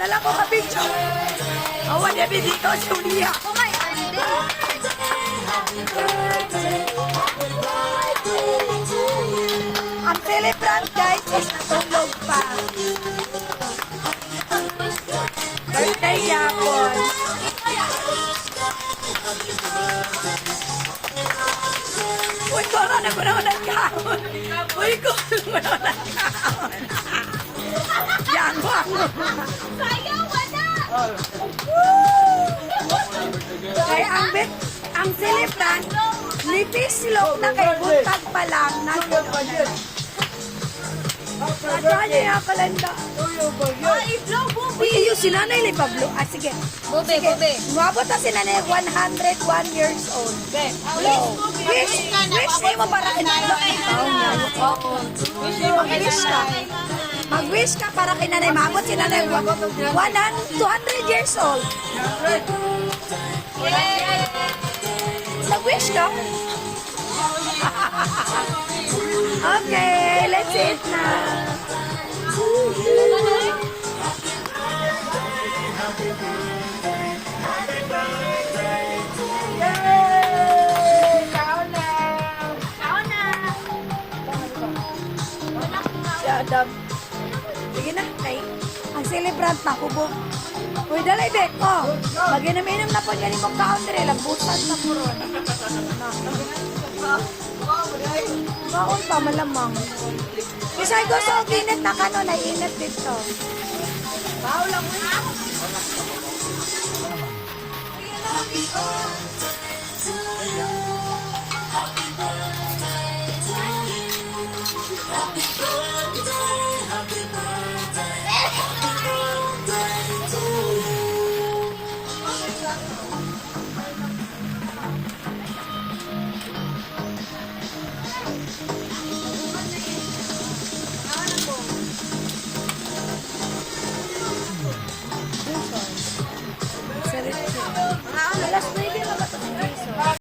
na lang ko ka-picture. Awan niya, dito si Ulia. Oh my Ang celebrant, guys, is natulog pa. Birthday yapon. Uy, kora na ko naman nagkaon. Uy, kora na ko naman nagkaon. Yan, wang. Sayang, wala! Kaya ang celebrant, nipis silog na kay buntag pa lang. Nadya niya yung kalenda. I-blow, Bubi! Iyo, si nanay ni Pablo. Ah, sige. Bubi, Bubi. Umabot na si nanay 101 years old. Blow. Wish niyo mo para kinalo. Mag-wish ka. Mag-wish ka para kay nanay. Umabot si nanay 200 years old. Mag-wish ka. Okay, let's eat na. Yay! Kaon na! Kaon na! Si Adam. Sige na, kay ang celebrant na kubo. Uy, dalay, Bek. Oh, mag-inom-inom na po niya ni mong kaon dire. Lagbusan na po ron. Kaon pa, malamang. Kasi gusto ko init na kanon, ay init dito. Bao lang mo na.